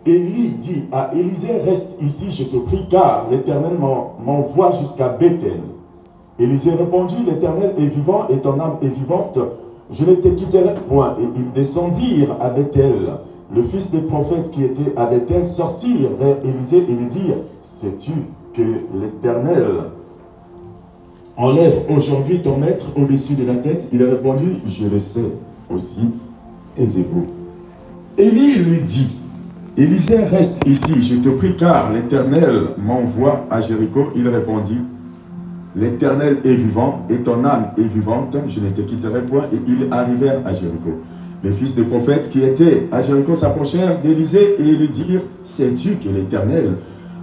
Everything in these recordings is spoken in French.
Élie dit à Élisée, reste ici, je te prie, car l'Éternel m'envoie jusqu'à Bethel. Élisée répondit, l'Éternel est vivant et ton âme est vivante, je ne te quitterai point. Et ils descendirent à Bethel. Le fils des prophètes qui était à Bethel sortirent vers Élisée et lui dirent, sais-tu que l'Éternel enlève aujourd'hui ton maître au-dessus de la tête? Il a répondu, je le sais aussi, taisez-vous. Élie lui dit, Élisée, reste ici, je te prie, car l'Éternel m'envoie à Jéricho. Il répondit, l'Éternel est vivant et ton âme est vivante, je ne te quitterai point. Et ils arrivèrent à Jéricho. Les fils des prophètes qui étaient à Jéricho s'approchèrent d'Élisée et lui dirent, sais-tu que l'Éternel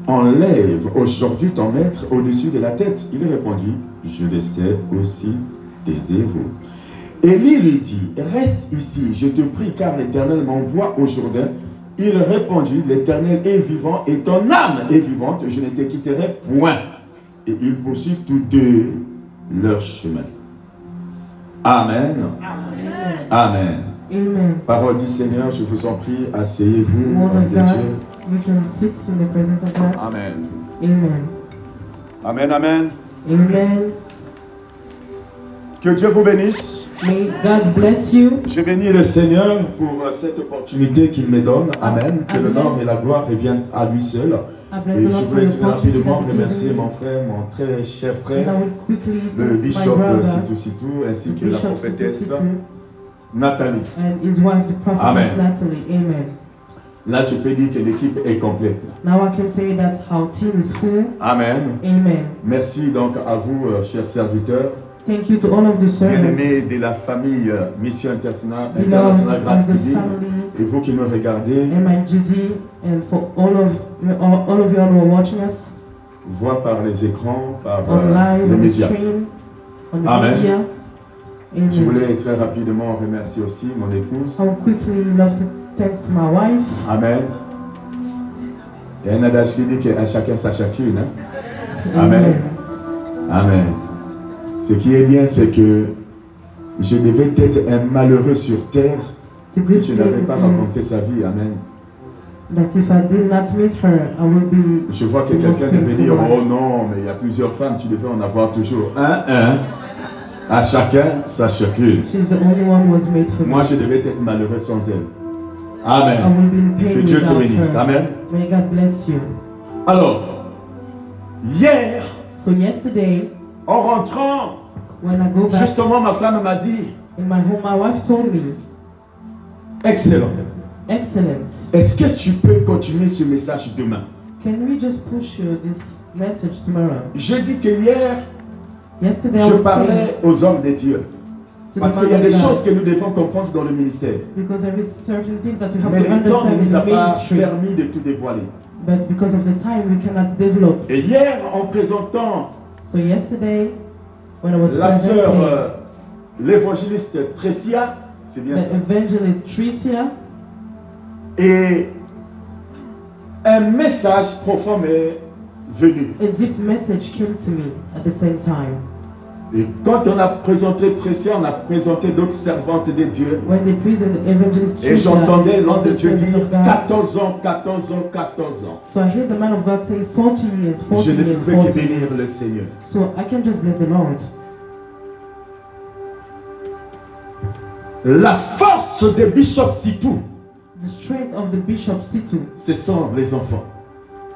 enlève aujourd'hui ton maître au-dessus de la tête? Il répondit, je le sais aussi, taisez-vous. Élie lui dit, reste ici, je te prie, car l'Éternel m'envoie au Jourdain. Il répondit, l'Éternel est vivant et ton âme est vivante, je ne te quitterai point. Et ils poursuivent tous deux leur chemin. Amen. Amen. Amen. Amen. Parole du Seigneur, je vous en prie, asseyez-vous. Word of God, you can sit in the presence of God. Amen. Amen. Amen, amen. Amen. Que Dieu vous bénisse. May God bless you. Je bénis le Seigneur pour cette opportunité qu'il me donne. Amen. Que le nom et la gloire reviennent à lui seul. Et je voulais très rapidement remercier mon frère, mon très cher frère, le bishop Sitou Sitou, ainsi que la prophétesse Nathalie. Amen. Amen. Là, je peux dire que l'équipe est complète. Now I can say that our team is full. Amen. Amen. Merci donc à vous, chers serviteurs. Thank you to all of the servants. Bien-aimés de la famille Mission Internationale Grâce TV, et vous qui nous regardez, MIGD, and for all of you who are watching us, voient par les écrans, par live, les médias. stream, on the Amen. media. Amen. Je voulais très rapidement remercier aussi mon épouse. I would quickly love to thank my wife. Amen. Il y a un adage qui dit qu'à chacun sa chacune. Hein? Amen. Amen. Ce qui est bien, c'est que je devais être un malheureux sur terre si je n'avais pas rencontré sa vie. Amen. That if I did not meet her, I would be. Je vois que quelqu'un devait dire, oh non, mais il y a plusieurs femmes, tu devais en avoir toujours un. À chacun sa chacune. She's the only one who was made for me. Moi, je devais être malheureux sans elle. Amen. I will be in pain Que Dieu te without bénisse. her. Amen. May God bless you. Alors, hier, So yesterday, en rentrant, when I go back justement, ma femme m'a dit, in my home, my wife told me, excellent. excellent. Est-ce que tu peux continuer ce message demain? Can we just push this message tomorrow? Je dis que hier, Yesterday I je was parlais saying aux hommes de Dieu. to Parce the qu'il y a man des of God, choses que nous devons comprendre dans le ministère. because there is certain things that we have Mais to le temps ne understand in nous a the pas ministry, permis de tout dévoiler. but because of the time we cannot develop. Et hier, en présentant So yesterday, when I was la sœur, presenting l'évangéliste Tressia, c'est bien the ça, evangelist Tricia, et un message profond m'est venu. a deep message came to me at the same time. Et quand on a présenté Tressia, on a présenté d'autres servantes de Dieu. When they present the evangelist Et Tricia, j'entendais l'homme de other Dieu servants dire of God. 14 ans, 14 ans, 14 ans. So I heard the man of God say 40 years, 40 Je ne years, pouvais que 40 bénir years. le Seigneur. So I can just bless the Lord. La force de Bishop Sitou, The strength of the Bishop Situ, ce sont les enfants.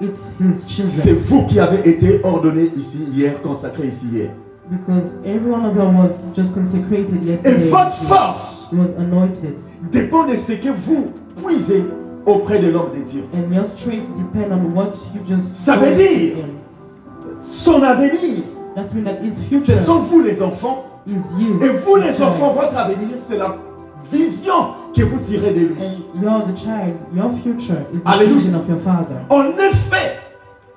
it's his C'est children. vous qui avez été ordonnés ici hier, consacrés ici hier. Because every one of you was just consecrated Et yesterday. votre force He was anointed. dépend de ce que vous puisez auprès de l'homme de Dieu. And your strength depend on what you just Ça veut pour dire- in. Son avenir, That means that his ce future sont vous les enfants. is you. Et vous the les child. enfants, votre avenir, c'est la vision que vous tirez de lui. And you're the child. Your future is the Alléluia. vision of your father. En effet,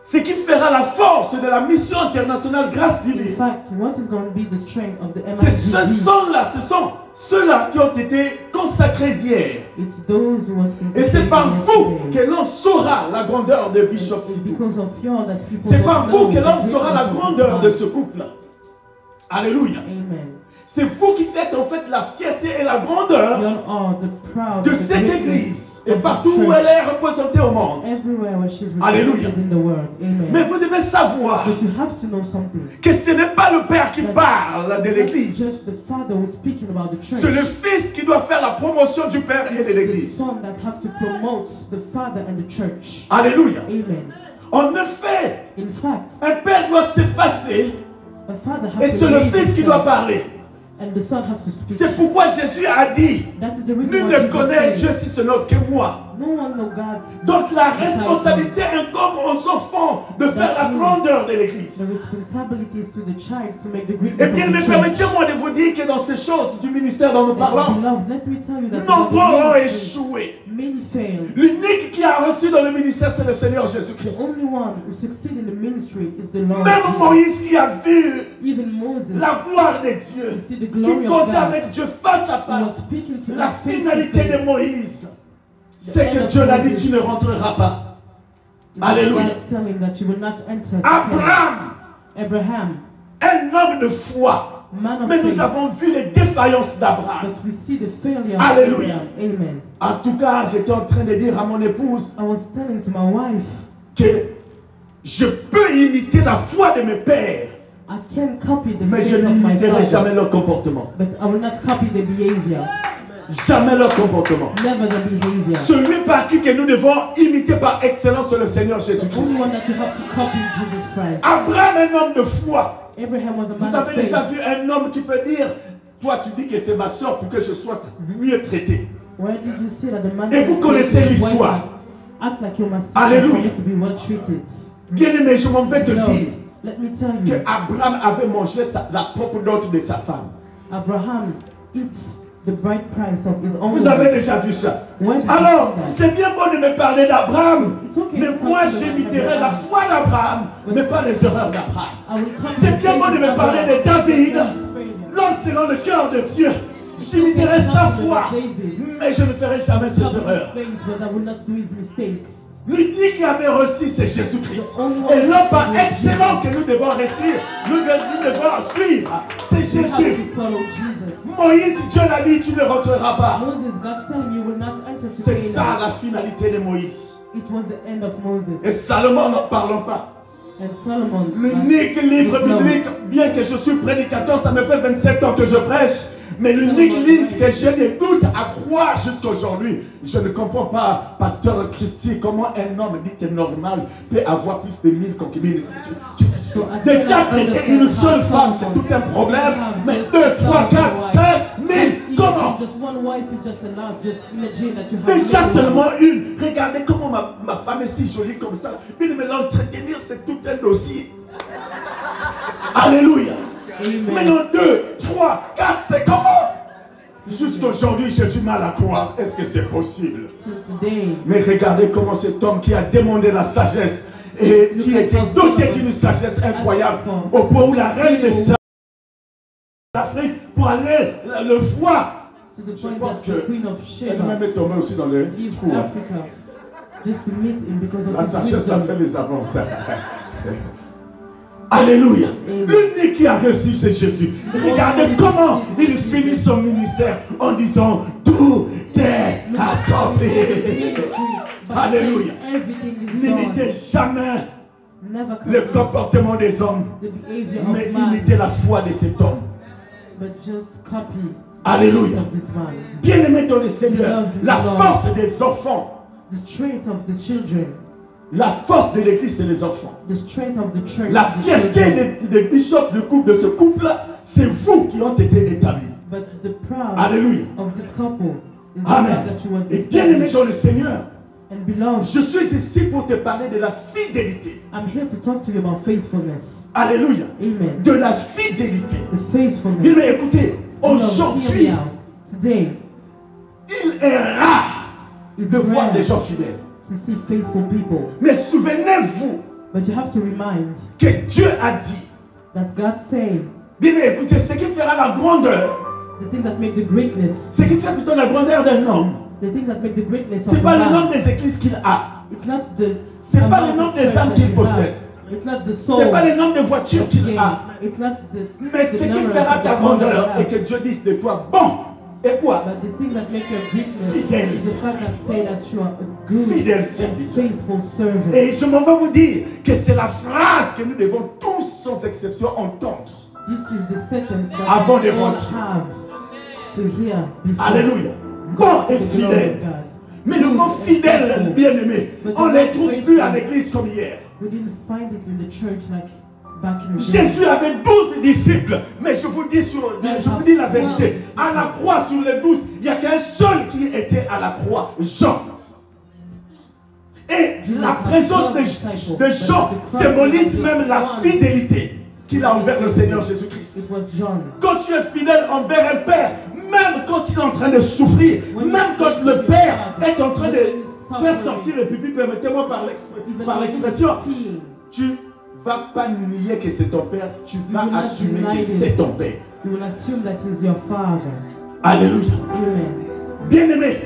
ce qui fera la force de la mission internationale Grâce In divine, fact, what is going to be the strength of the c'est ce MIGD? sont ceux-là qui ont été consacrés hier. It's those who was Et c'est consecrated par vous yesterday. que l'on saura la grandeur de Bishop It's Sitou. because of you that people C'est don't par know vous que the l'on saura la greatness of grandeur this de ce couple. Alléluia. man. Amen. C'est vous qui faites en fait la fierté et la grandeur You are the proud de of the cette greatness église. Et of partout this où church. elle est représentée au monde. Everywhere where she's Alléluia. represented in the world. Amen. Mais vous devez savoir But you have to know something. que ce n'est pas le Père qui parle de It's not l'Église. just the Father who's speaking about the church. C'est le Fils qui doit faire la promotion du Père et de It's the l'Église. Son that have to promote the Father and the church. Alléluia. Amen. En effet, In fact, un Père doit s'effacer a Father has et to c'est le raise Fils qui himself, doit parler. and the Son have to speak. C'est pourquoi Jésus a dit, That is the reason nul why ne Jesus connaît said, Dieu si ce n'est que moi. no one know God. Donc la responsabilité incombe aux enfants de faire la grandeur de l'Église. The responsibility is to the child to make the greatness Eh of bien, the mais church. permettez-moi de vous dire que dans ces choses du ministère dont nous parlons, Beloved, let me tell you that nombreux ont the ministry, échoué. many failed. L'unique qui a reçu dans le ministère, c'est le Seigneur The Jésus-Christ. only one who succeeded in the ministry is the Lord. Même Jesus. Moïse qui a vu Even Moses, la gloire de Dieu, you see the qui glory of causait God, avec Dieu face à was face, speaking to la God face to finalité de face. Moïse, c'est que Dieu l'a dit, tu ne rentreras pas. Alléluia. God's telling that you will not enter. to Abraham, Abraham, un homme de foi. man of Mais nous faith. avons vu les défaillances d'Abraham. But we see the failure of Alléluia. Abraham. Amen. En tout cas, j'étais en train de dire à mon épouse I was telling to my wife, que je peux imiter la foi de mes pères, I can copy the mais je faith of my n'imiterai father, jamais leur comportement. but I will not copy the behavior. Jamais leur comportement. Never the behavior. Celui par qui que nous devons imiter par excellence, c'est le Seigneur The Jésus-Christ. only one that you have to copy Jesus Christ. Abraham, un homme de foi. Abraham was a Vous man of avez faith. déjà vu un homme qui peut dire, toi tu dis que c'est ma soeur pour que je sois mieux traité. Where did you see that the man Et vous that connaissez said to his wife, l'histoire. act like you're my sister Alléluia. for you to be well treated? Bien-aimé, je m'en vais te Beloved, dire let me tell que you, Abraham avait mangé la propre dot de sa femme. Abraham eats the bride price of his own Vous wife. avez déjà vu ça. Where did you Alors, see that? c'est bien beau de me parler d'Abraham, It's okay mais to talk moi to me j'imiterai about la Abraham. foi d'Abraham, mais pas les erreurs d'Abraham. I will copy C'est the bien faith beau de of me parler Abraham. de David, Not his failure. l'homme selon le cœur de Dieu. J'imiterai sa foi, mais je ne ferai jamais ses Copy erreurs. his faith, but I will not do his mistakes. L'unique qui avait reçu, c'est Jésus-Christ. Et l'homme par excellent que nous devons suivre, nous devons suivre, c'est You have Jésus. to follow Jesus. Moïse, Dieu l'a dit, tu ne rentreras pas. Moses, God's telling you will not enter to C'est ça Canaan. la finalité de Moïse. It was the end of Et Moses. Salomon, n'en parlons pas. And Solomon, L'unique livre his love. biblique, bien que je suis prédicateur, ça me fait 27 ans que je prêche, mais l'unique livre que j'ai des doutes à croire jusqu'aujourd'hui, je ne comprends pas, pasteur Christy, comment un homme dit que normal peut avoir plus de 1000 concubines. Déjà, traiter une seule femme, c'est tout un problème, mais 2, 3, 4, 5, 1000, comment? Just one wife is just enough. Just imagine that you have Déjà many seulement wives. une. Regardez comment ma femme est si jolie comme ça. Mais l'entretenir, c'est tout un dossier. Alléluia. Amen. Maintenant 2, 3, 4, c'est comment? Jusqu'aujourd'hui, j'ai du mal à croire. Est-ce que c'est possible? So today, Mais regardez comment cet homme qui a demandé la sagesse et qui a été doté d'une sagesse incroyable au point où la reine de l'Afrique pour aller le voir. to the Je point pense that the Queen of elle-même Sheba est tombée aussi dans le leave trou. Africa just to meet him because of La his sagesse l'a wisdom. fait les avances. Alléluia. Amen. L'unique qui a réussi, c'est Jésus. Regardez comment il finit son ministère en disant tout est accompli. Alléluia. Everything is N'imitez gone. jamais Never le copy comportement des hommes, the behavior mais of man, imitez la foi de cet homme. but just copy the Alléluia. faith of this man. Bien-aimé dans le Seigneur, la force des enfants, The strength of the children, la force de l'église, c'est les enfants. the strength of the church, La is the children. fierté des bishops du couple de ce couple-là, c'est vous qui ont été établis. But the proud Alléluia. of this couple is the Amen. fact that she was Et bien-aimé dans le established. Seigneur, And beloved, je suis ici pour te parler de la fidélité. I'm here to talk to you about faithfulness. Alléluia. Amen. De la fidélité. The faithfulness. Bien, mais écoutez, Beloved, hear aujourd'hui, me out. Today, il est rare it's de voir rare des gens fidèles. to see faithful people. Mais souvenez-vous But you have to remind que Dieu a dit, that God said bien, mais écoutez, ce qui fera la grandeur, the thing that make the greatness, ce qui fait plutôt la grandeur d'un homme, the thing that make the greatness c'est of pas a le nombre man. des églises qu'il a. It's not the C'est pas amount le nombre of des church âmes that qu'il you possède. have. It's not the soul. C'est pas le nombre de voitures that qu'il you a. gain. It's not the Mais ce qui numbers fera of ta the cars that grandeur you et have. que Dieu dise de toi, bon, Et quoi? But the thing that makes you a greatness Fidèle. is the fact that say that you are a good Fidèle and serviteur. faithful servant. Et je m'en vais vous dire que c'est la phrase que nous devons tous, sans exception, entendre. This is the sentence that Avant we de all rentrer. have to hear before. Alléluia. Go Bon to et the glory fidèle. of God. Mais le Good mot and fidèle, faithful. bien-aimé, But on the ne les word trouve faithful, plus à l'église comme hier. We didn't find it in the church like back in the day. Jésus avait 12 disciples, mais je vous dis la vérité. À la croix, sur les 12, il n'y a qu'un seul qui était à la croix, Jean. Et la présence de Jean symbolise même la fidélité qu'il a envers le Seigneur Jésus-Christ. It was John. Quand tu es fidèle envers un père, même quand il est en train de souffrir, même quand le père est en train de faire sortir le pipi, permettez-moi par l'expression, tu ne vas pas nier que c'est ton père, tu vas assumer que c'est ton père. You will assume that he's your father. Alléluia. Amen. Bien-aimé,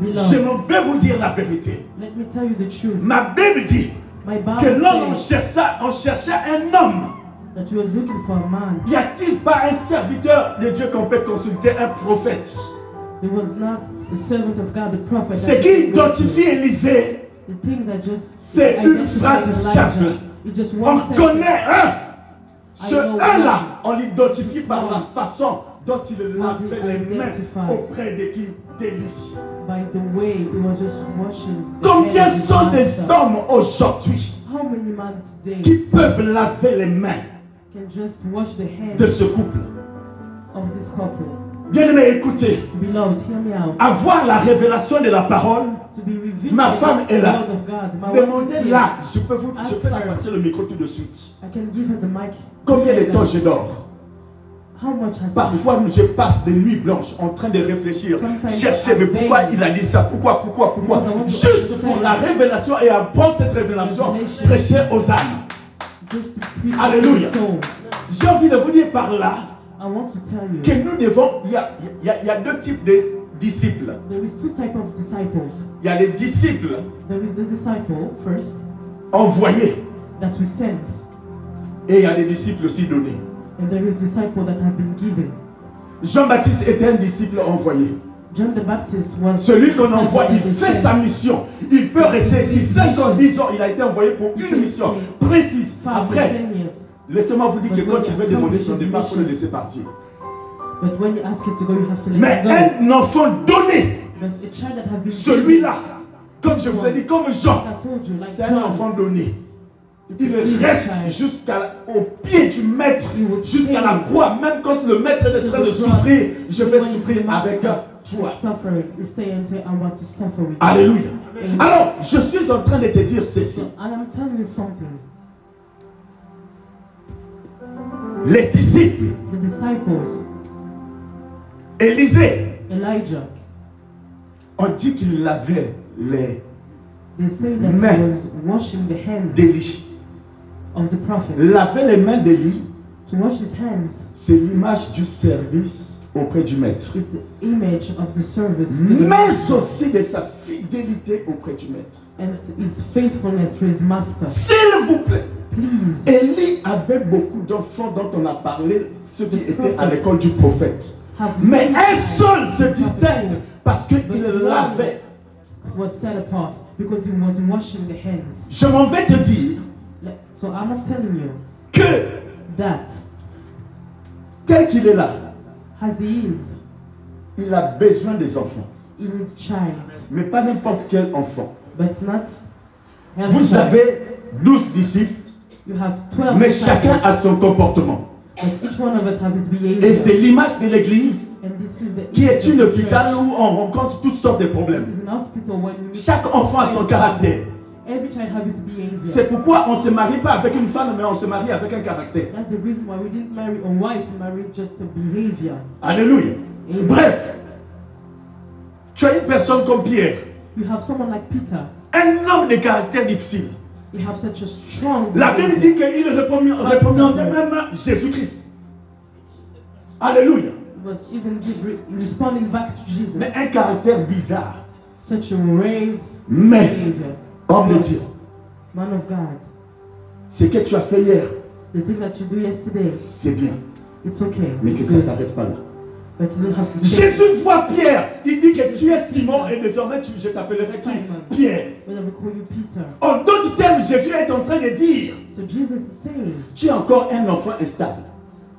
Beloved, je m'en vais vous dire la vérité. let me tell you the truth. Ma Bible dit My que Bible l'homme says on cherchait un homme. that we are looking for a man. Y a-t-il pas un serviteur de Dieu qu'on peut consulter, un prophète? There was not the servant of God, the prophet. Ce that qui we go to. identifie Élisée, The thing that just c'est une identifies phrase Elijah. simple. It's just On one sentence. connaît un. Ce I know un-là, one. on l'identifie This par one. la façon dont il Was lavait les mains identified. auprès de qui? D'Élie. By the way, it was just washing. the Combien hands of sont the des master. hommes aujourd'hui How many men qui today peuvent laver les mains can just wash the hands de ce couple? of this couple? Bien-aimé, écoutez, Beloved, hear me out. avoir la révélation de la parole, To be revealed ma by femme the est là. word of God. My wife is demandez-la, here. je peux la passer le micro tout de suite. I can give her the mic. Combien de temps je dors? How much has Parfois, je passe des nuits blanches en train de réfléchir, Sometimes chercher, mais pourquoi il a dit ça? Pourquoi? Because I want to Juste pour understand. la révélation et apprendre cette révélation, Revelation. prêcher aux âmes. just to preach Alléluia. the soul? J'ai envie de vous dire par là I want to tell you. que nous devons, il y a deux types de disciples. There is two types of disciples. Il y a les disciples There is the disciple first envoyés that we sent, et il y a des disciples aussi donnés. and there is disciple that have been given. Jean-Baptiste était un disciple envoyé. John the Baptist was Celui qu'on the envoie, il disciple that fait they sa sent. mission. Il peut rester ici 5 ans, 10 ans. Il a été envoyé pour une mission précise. 5 Après, 10 years. laissez-moi vous dire que quand il veut demander son départ, il faut le laisser partir. But when you ask it to go, you have to let Mais it go. un enfant donné, But a child that have been celui-là, comme je vous ai dit, comme Jean, I told you, like c'est un John, enfant donné. it's Il a little reste child. jusqu'au pied du maître, He will jusqu'à stay la croix. Même quand le maître est en train de souffrir, je vais souffrir avec toi. Suffering, you stay and say, I want to suffer with you. Alléluia. Amen. Alors, je suis en train de te dire ceci. So I am telling you something. Les disciples, The disciples, Élisée, Elijah, on dit qu'il lavait les they say that Mais- he was washing the hands d'Élie. of the prophet. Laver les mains d'Élie, To wash his hands, c'est l'image du service auprès du maître. it's the image of the service to the Mais master aussi de sa fidélité auprès du maître. and his faithfulness to his master. S'il vous plaît, Please, Élie avait beaucoup d'enfants dont on a parlé, ceux qui étaient à l'école du prophète. have Mais many un seul se prophets distingue parce qu'il But one lavait. was set apart because he was washing the hands. Je m'en vais te dire So I'm telling you que that tel qu'il est là, as he is, il a besoin des enfants. he needs child, Mais pas n'importe quel enfant. but not. Vous avez 12 disciples, You have 12 mais chacun disciples, a son comportement. but each one of us have his behavior. Et c'est l'image de l'église And this is the qui est image un of the hôpital church. où on rencontre toutes sortes de problèmes. It is an hospital when you meet Chaque enfant a son caractère. Every child have his behavior. C'est pourquoi on ne se marie pas avec une femme, mais on se marie avec un caractère. That's the reason why we didn't marry a wife, we married just a behavior. Alléluia. Amen. Bref, tu as une personne comme Pierre, You have someone like Peter. un homme de caractère difficile. You have such a strong La Bible dit qu'il répondait même à Jésus-Christ. Alléluia. He was even responding back to Jesus. Mais un caractère bizarre. Such a raised Mais, behavior. homme de But, Dieu, man of God, ce que tu as fait hier, the thing that you do yesterday, c'est bien. it's okay. Mais que It's ça ne good. s'arrête pas là. But he doesn't have to say Jésus voit Pierre. Il dit que tu es Simon et désormais je t'appellerai qui? Pierre. but I will call you Peter. En d'autres termes, Jésus est en train de dire, So Jesus is saying, tu es encore un enfant instable.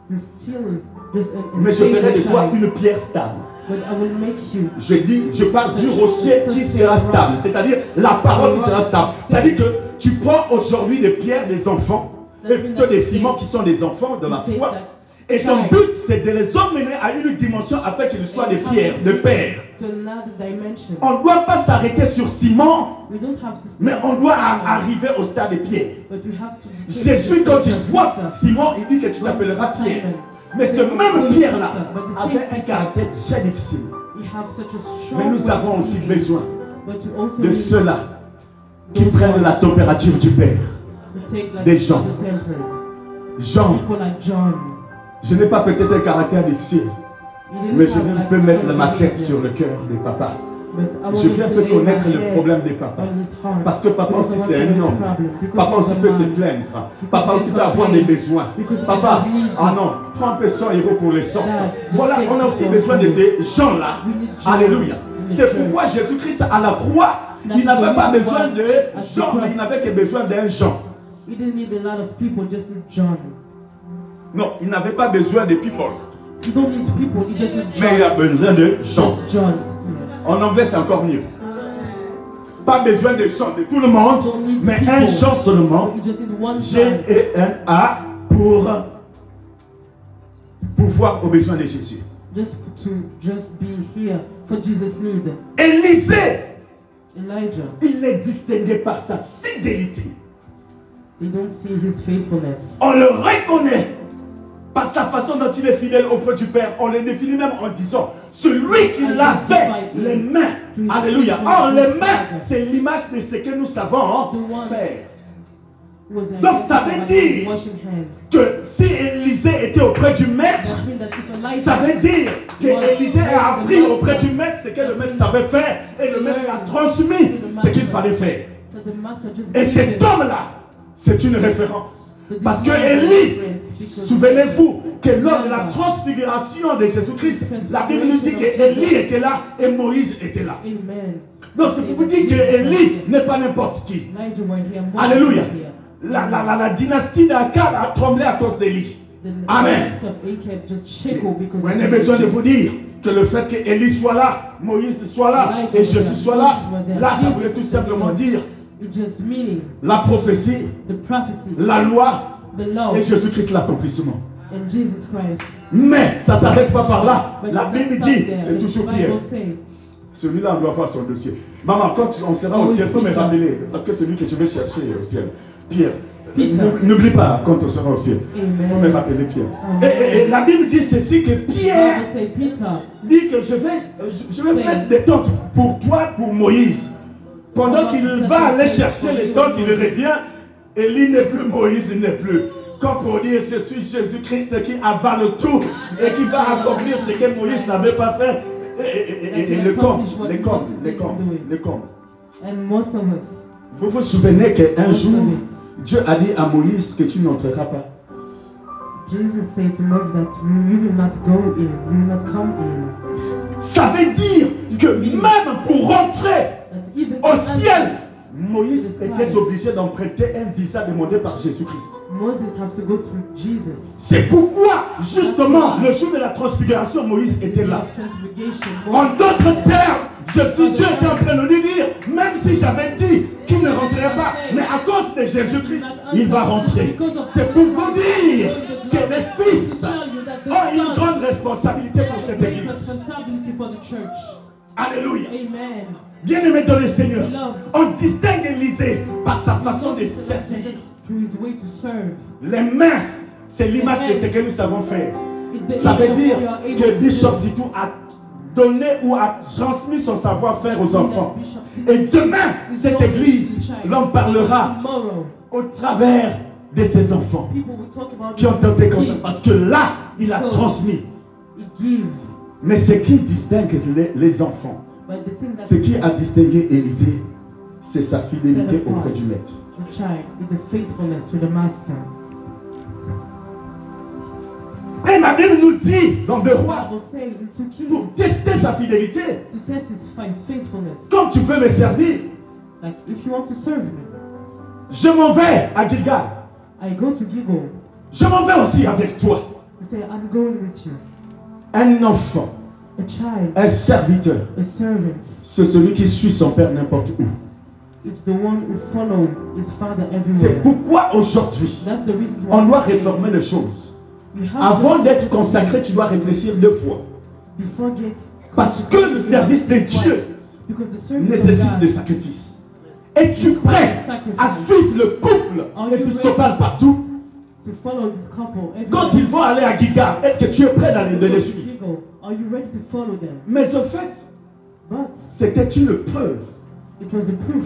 you're still just an Mais je ferai de toi child, une pierre stable. but I will make you. Je parle du rocher qui sera stable. C'est-à-dire la parole qui sera stable. C'est-à-dire que tu prends aujourd'hui des pierres des enfants, et plutôt des ciments qui sont des enfants de la foi. Et ton but, c'est de les emmener à une dimension afin qu'ils soient des pierres, de pères. To another dimension. On ne doit pas s'arrêter sur ciment, We don't have to stay mais on doit on arriver au stade des pierres. But we have to Jésus, quand il voit Simon, il dit que tu t'appelleras Pierre. Mais ce même Pierre-là avait un caractère très difficile. We have such a strong Mais nous avons aussi besoin but we also de need ceux-là qui prennent la température du Père. to take like des gens. the temperate. Jean, People like John. je n'ai pas peut-être un caractère difficile, He didn't mais je have, like, peux mettre strong ma tête behavior. sur le cœur des papas. But I want Je you vais un to peu lay connaître my le head problème des papas. on his heart. Parce que papa Because aussi I want c'est to un know his homme. problem. Because Papa he's aussi a peut se man. plaindre. Because Papa he aussi can peut avoir complain. des besoins. Because he Papa, can need. ah non, prends un peu 100 € pour les sources. Dad, Voilà, just on a take aussi some besoin de food. ces gens-là. We need John Alléluia. in the C'est church. pourquoi Jésus-Christ à la croix, That's il n'avait the pas reason besoin why de at the Jean, mais cross, il n'avait que besoin d'un Jean. He didn't need a lot of people, just need John. Non, il n'avait pas besoin de people. You don't need people, you just need John. Mais il a besoin de Jean. Just John. En anglais, c'est encore mieux. Pas besoin de gens de tout le monde, Don't need mais people. un Jean seulement. You just need one John G-E-N-A pour pouvoir aux besoins de Jésus. just to just be here for Jesus' need. Élisée, Elijah, il est distingué par sa fidélité. they don't see his faithfulness. On le reconnaît par sa façon dont il est fidèle auprès du Père. On le définit même en disant celui qui lavait les mains. Alléluia. Or, les mains, c'est l'image de ce que nous savons faire. Was Donc, ça veut dire washing hands. Que si Élisée était auprès du maître, That means that if Elijah ça veut dire que Élisée a appris auprès du maître ce que le maître savait faire et le maître a transmis ce qu'il fallait faire. so the master just Et gave cet him. homme-là, c'est une référence. So this Parce que man is Élie, reference because souvenez-vous que lors de la transfiguration de Jésus-Christ, la Bible nous dit que Élie était là et Moïse était là. Amen. Donc c'est pour vous dire que Élie n'est pas n'importe qui. Elijah were here. Moses Alléluia. were here. La dynastie d'Akab a tremblé à cause d'Élie. The Amen. rest of Acab just shake because Vous of avez besoin de Elijah. vous dire que le fait que Élie soit là, Moïse soit là et Jésus soit là, là ça voulait tout simplement dire It just meaning la prophétie, the prophecy, la loi the law, et Jésus-Christ l'accomplissement. and Jesus Christ. Mais ça ne s'arrête pas par là. But La it's not Bible stop dit, there. c'est The toujours Bible Pierre. say, Celui-là, on doit faire son dossier. Maman, quand on sera au ciel, il faut me rappeler, parce que celui que je vais chercher au ciel, Pierre. Peter. N'oublie pas quand on sera au ciel. Il faut me Amen. rappeler Pierre. Amen. Et la Bible dit ceci que Pierre Bible say Peter. dit que je vais C'est- mettre des tentes pour toi, pour Moïse. Pendant qu'il va aller chercher les tentes, il revient. Élie n'est plus, Moïse n'est plus. Comme pour dire, je suis Jésus-Christ qui avale tout et qui va accomplir ce que Moïse n'avait pas fait. Et le comble. And most of us, Vous vous souvenez qu'un most jour, of it, Dieu a dit à Moïse que tu n'entreras pas. Jesus said to Moses that you will not go in, you will not come in. Ça veut dire que même pour rentrer That even au ciel, Moïse était obligé d'emprunter un visa demandé par Jésus-Christ. Moses have to go through Jesus. C'est pourquoi, justement, le jour de la transfiguration, Moïse était là. Transfiguration. En d'autres termes, Dieu était en train de nous dire, même si j'avais dit qu'il ne rentrerait pas, mais à cause de Jésus-Christ, il va rentrer. C'est pour vous dire que les fils ont une grande responsabilité pour cette église. Responsibility for the church. Alléluia. Amen. Bien-aimé dans le Seigneur, on distingue Élisée par sa façon de servir. Through his way to serve. Les mains, c'est l'image de ce que nous savons faire. It's the Ça veut image of dire what you are able que to Bishop do. Sitou a donné ou a transmis son savoir-faire aux enfants. Bishop Sitou Et demain, cette église, l'on parlera tomorrow, au travers de ses enfants people will talk about qui ont tenté comme ça. his Parce que là, il a transmis. He give. Mais ce qui distingue les enfants, But the thing that ce qui a distingué Élisée, c'est sa fidélité auprès du maître. the child is the faithfulness to the master. Et ma Bible nous dit dans 2 Rois, Bible say in 2 pour Kings tester sa fidélité, to test his faithfulness. quand tu veux me servir, Like if you want to serve me, je m'en vais à Gilgal. I go to Gilgal. Je m'en vais aussi avec toi. He say, I'm going with you. Un enfant, A child, un serviteur, a servant, c'est celui qui suit son père n'importe où. it's the one who follow his father C'est everywhere. pourquoi aujourd'hui, That's the reason why on doit today réformer les choses. we have Avant to- d'être consacré, tu dois réfléchir 2 fois. before get Parce que le service de Dieu because the service nécessite of des God, sacrifices. Es-tu prêt à suivre le couple épiscopal partout? to follow this couple everywhere. Quand ils vont aller à Gilgal, est-ce que tu es prêt d'aller de les suivre? Gilgal, are you ready to follow them? Mais en fait, But c'était une preuve. it was a proof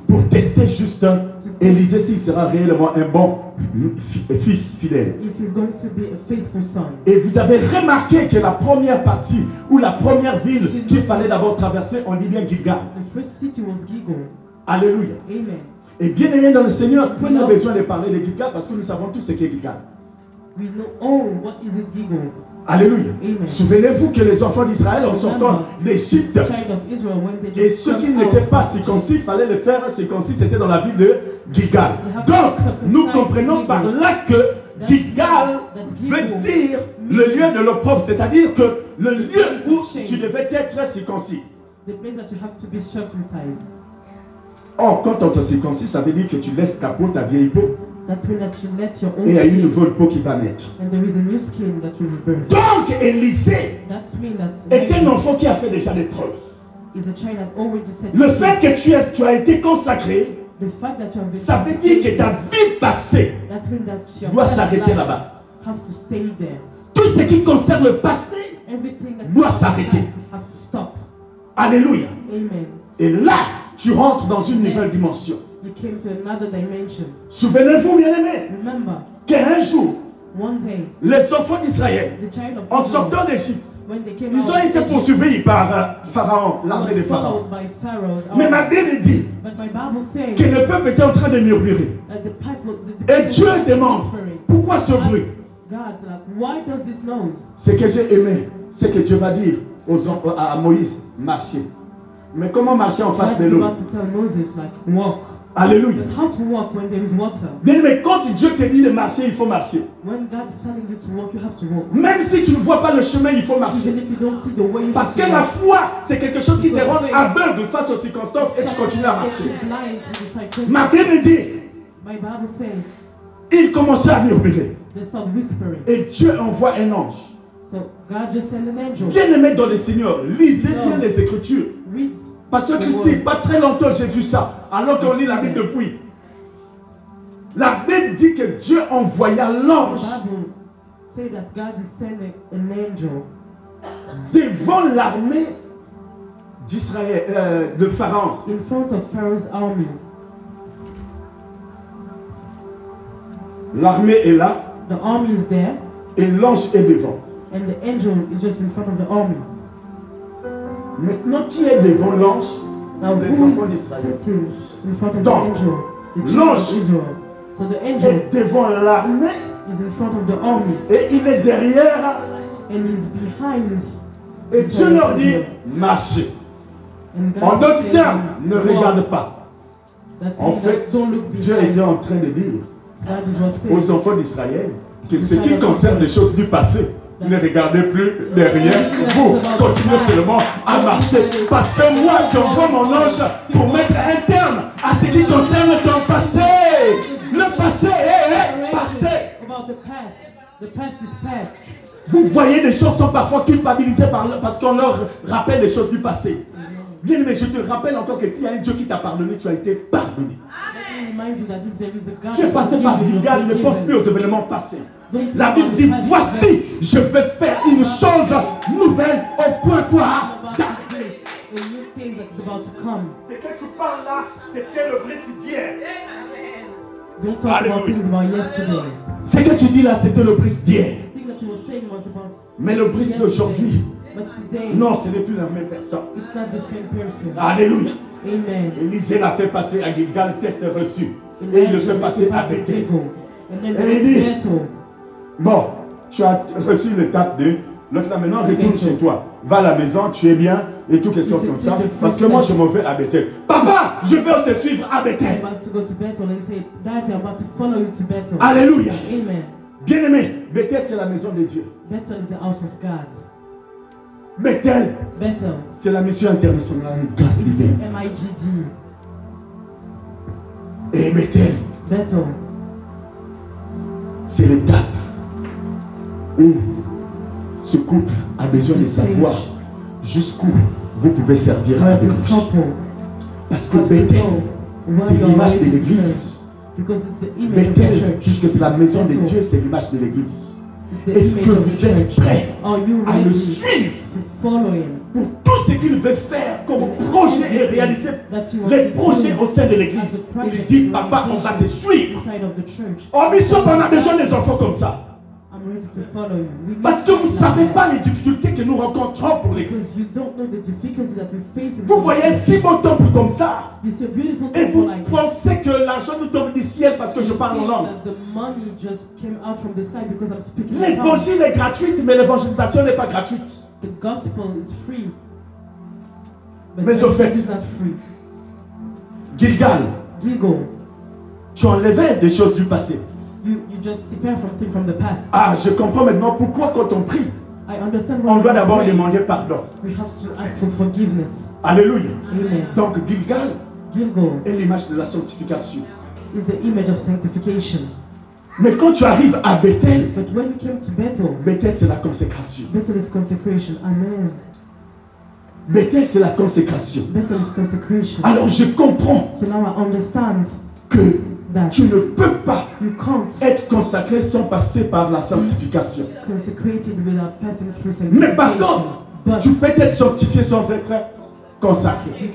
Pour tester juste Élisée s'il sera réellement un bon fils fidèle. if he's going to be a faithful son. Et vous avez remarqué que la première partie ou la première ville qu'il fallait d'abord traverser, on dit bien Gilgal. The first city was Gilgal. Alléluia. Amen. Et bien aimé dans le Seigneur, on a besoin de parler de Gilgal parce que nous savons tous ce qu'est Gilgal. We know, oh, what is it, Gilgal? Alléluia. Amen. Souvenez-vous que les enfants d'Israël en sortant d'Égypte, Child of Israel, when they et just ceux qui come n'étaient out pas from circoncis, il fallait le faire circoncis, c'était dans la ville de Gilgal. Donc, nous comprenons par là que Gilgal veut dire le lieu de l'opprobre, c'est-à-dire que le lieu où tu devais être circoncis. the place that you have to be circumcised. Or, quand on te circoncis, ça veut dire que tu laisses ta peau, ta vieille peau, That means that you let your own et il y a une skin, nouvelle peau qui va naître. and there is a new skin that will be birthed. Donc, Élisée That means that est un enfant qui a fait déjà des preuves. is a child that already said. Le fait que tu as été consacré, The fact that you have been ça veut dire que ta vie passée that means that your doit past s'arrêter life là-bas. have to stay there. Tout ce qui concerne le passé Everything that doit s'arrêter. have to stop. Alléluia. Amen. Et là, tu rentres dans une nouvelle dimension. You came to another dimension. Souvenez-vous, bien-aimés, Remember, qu'un jour, one day, les enfants d'Israël, the child of en Israel, sortant d'Égypte, when they came ils out ont of été Egypt, poursuivis par Pharaon, l'armée de was Pharaon. followed by Pharaoh's Mais army. ma Bible dit But my Bible says que le peuple était en train de murmurer. that the people, Et Dieu demande, pourquoi ce bruit? God, like, why does this noise? Ce que j'ai aimé, c'est que Dieu va dire à Moïse, marcher. Mais comment marcher en face God de is l'eau? about to tell Moses, like, walk. Alléluia. But how to walk when there is water? Bien, mais quand Dieu te dit de marcher, il faut marcher. When God is telling you to walk, you have to walk. Même si tu ne vois pas le chemin, il faut marcher. Even if you don't see the way you Parce have que to la walk. foi, c'est quelque chose qui te rend aveugle face aux circonstances et tu continues à marcher. Blind to the circumstances. Ma Bible dit, My Bible says il commençait à murmurer. they start whispering. Et Dieu envoie un ange. So God just sent an angel. Bien aimé dans le Seigneur, lisez bien les Écritures. Reads Parce que Christy, pas très longtemps j'ai vu ça. Alors qu'on lit la Bible depuis. La Bible dit que Dieu envoya the l'ange Bible say that God is sending an angel devant l'armée d'Israël, de Pharaon. in front of Pharaoh's army. L'armée est là The army is there, et l'ange est devant. and the angel is just in front of the army. Maintenant, qui est devant l'ange? Now, Les who enfants is d'Israël. sitting in front of the Donc, angel? The children l'ange of Israel. So the angel Est devant l'armée is in front of the army, et il est derrière. and is behind. Et Dieu leur dit, marchez. And God En d'autres says, termes, ne walk. regarde pas. That's En mean fait, that don't look Dieu behind. était en train de dire That is what aux says. enfants d'Israël que ce qui concerne les choses du passé, ne regardez plus derrière vous. Continuez seulement à marcher. Parce que moi, j'envoie mon ange pour mettre un terme à ce qui concerne ton passé. Le passé est passé. About the past. The past is past. Vous voyez, des choses sont parfois culpabilisées parce qu'on leur rappelle des choses du passé. Bien aimé, je te rappelle encore que s'il y a un Dieu qui t'a pardonné, tu as été pardonné. Let me remind you that if there is a God Tu es that passé forgives par you, Gilgal, you're ne pense forgiven. plus aux événements passés. Don't think La Bible about dit, the past voici, event. je vais faire une chose nouvelle au point quoi About to do a new thing that is about to come. Ce que tu parles là, c'était le bris d'hier. Don't talk about Hallelujah. things about yesterday. Ce que tu dis là, c'était le bris d'hier. The thing that you were saying was about Mais le bris d'aujourd'hui, but today, non, ce n'est plus la même personne. it's not the same person. Alléluia. Amen. Élisée l'a fait passer à Gilgal, test reçu. Et il le fait passer avec elle. And then Et il dit, battle. Bon, tu as reçu l'étape 2. L'autre là, maintenant, retourne chez toi. Va à la maison, tu es bien, et tout, quelque chose comme ça. Parce que moi, je m'en vais à Bethel. Papa, je veux te suivre à Bethel. Alléluia. Amen. Bien-aimé, Bethel, c'est la maison de Dieu. Bethel is the house of God. Bethel, Bethel, c'est la mission internationale de grâce divine. MIGD. Et Bethel, Bethel, c'est l'étape où ce couple a besoin de savoir jusqu'où vous pouvez servir à Dieu. Parce que Bethel, c'est l'image de l'église. Bethel, puisque c'est la maison de Dieu, c'est l'image de l'église. Est-ce que vous êtes prêts à le suivre pour tout ce qu'il veut faire comme projet et réaliser les projets au sein de l'église? Il dit, papa, on va te suivre. Oh, Bishop, on a besoin des enfants comme ça. Parce que vous ne savez pas les difficultés que nous rencontrons pour l'église. Vous voyez si beau temple comme ça et vous pensez que l'argent nous tombe du ciel parce que je parle en langue. L'évangile est gratuit, mais l'évangélisation n'est pas gratuite. Mais au fait, Gilgal, tu enlevais des choses du passé. You just separe from the past. Ah, je comprends maintenant pourquoi quand on prie, on doit d'abord demander pardon. We have to ask for forgiveness. Alléluia. Amen. Donc Gilgal est l'image de la sanctification. Is the image of sanctification. Mais quand tu arrives à Bethel, but when you came to Bethel, Bethel c'est la consécration. Bethel is consecration. Amen. Bethel c'est la consécration. Bethel is consecration. Alors je comprends. So now I understand que tu ne peux pas être consacré sans passer par la sanctification. Mais par contre, tu peux être sanctifié sans être consacré.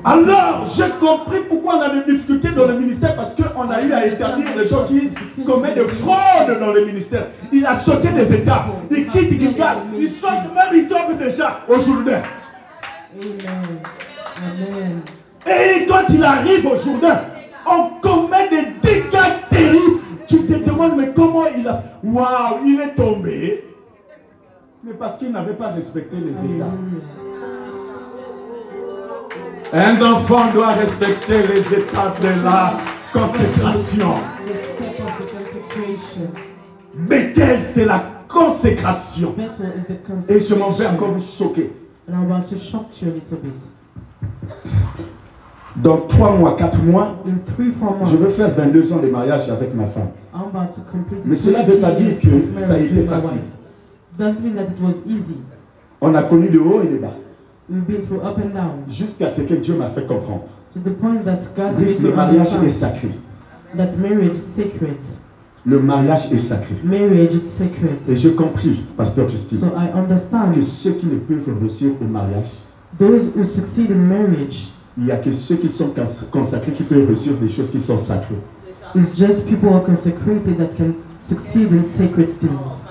Alors, j'ai compris pourquoi on a des difficultés dans le ministère, parce qu'on a eu à établir des gens qui commettent des fraudes dans le ministère. Il a sauté des étapes. Il quitte Gilgal. Il saute même, il tombe déjà au Jourdain. Amen. Et quand il arrive au Jourdain, on commet des dégâts terribles. Tu te demandes, mais comment il a... Waouh, il est tombé. Mais parce qu'il n'avait pas respecté les étapes. Un enfant doit respecter les étapes de la consécration. Bethel, c'est la consécration. Et je m'en vais encore vous choquer. Dans 3 mois, 4 mois, je veux faire 22 ans de mariage avec ma femme. Mais cela ne veut pas dire que ça a été facile. On a connu le haut et le bas. Jusqu'à ce que Dieu m'a fait comprendre. Le mariage est sacré. Le mariage est sacré. Et j'ai compris, Pasteur Christine, que ceux qui ne peuvent réussir au mariage, il n'y a que ceux qui sont consacrés qui peuvent réussir des choses qui sont sacrées. It's just people who are consecrated that can succeed in sacred things.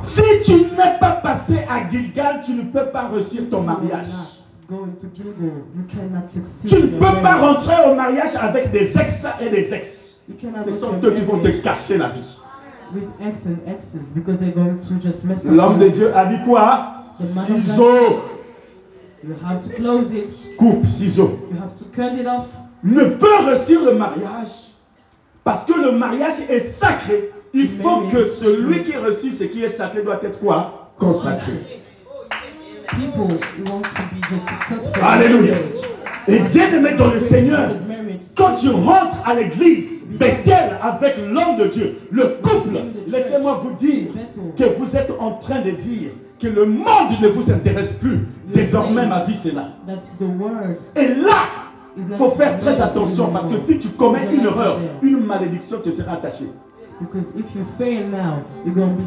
Si tu n'es pas passé à Gilgal, tu ne peux pas réussir ton mariage. Tu ne peux pas rentrer au mariage avec des ex et des ex. Ce sont eux qui vont te cacher la vie. L'homme de Dieu a dit quoi? Ciseaux. You have to close it. Coupe, ciseaux. You have to cut it off. Ne peut réussir le mariage parce que le mariage est sacré. Il faut que celui qui réussit ce qui est sacré doit être quoi? Consacré. People want to be just successful. Alléluia. Et bien aimé dans le Seigneur, quand tu rentres à l'église, Bethel avec l'homme de Dieu, le couple, laissez-moi vous dire que vous êtes en train de dire que le monde ne vous intéresse plus. Désormais, ma vie, c'est là. Et là, il faut faire très attention parce que si tu commets une erreur, une malédiction te sera attachée.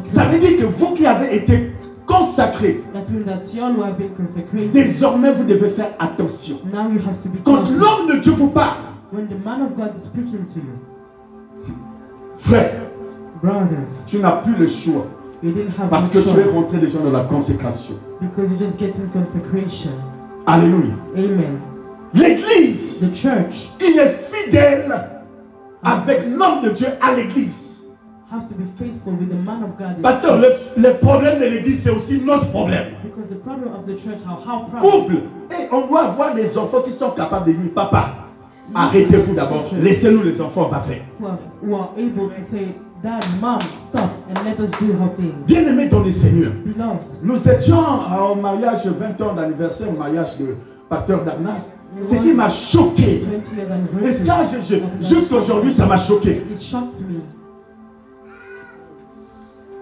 Ça veut dire que vous qui avez été consacrés, désormais, vous devez faire attention. Quand l'homme de Dieu vous parle, frère, tu n'as plus le choix. Parce que tu es rentré déjà dans la consécration. Alléluia. Amen. L'église, The church, il est fidèle avec l'homme de Dieu à l'église. Have to be faithful with the man of God. Pasteur, le problème de l'église, c'est aussi notre problème. Because the problem of the church, how proud. Couple, et on doit avoir des enfants qui sont capables de dire, papa, arrêtez-vous d'abord, laissez-nous les enfants, on va faire. Who are able to say, Dad, Mom, stop, and let us do our things. Bien-aimés dans le Seigneur, Beloved, nous étions au mariage, 20 ans d'anniversaire, au mariage de Pasteur Darnas. Ce qui m'a choqué, 20 years et anniversary. ça, jusqu'aujourd'hui, ça m'a choqué. It shocked me.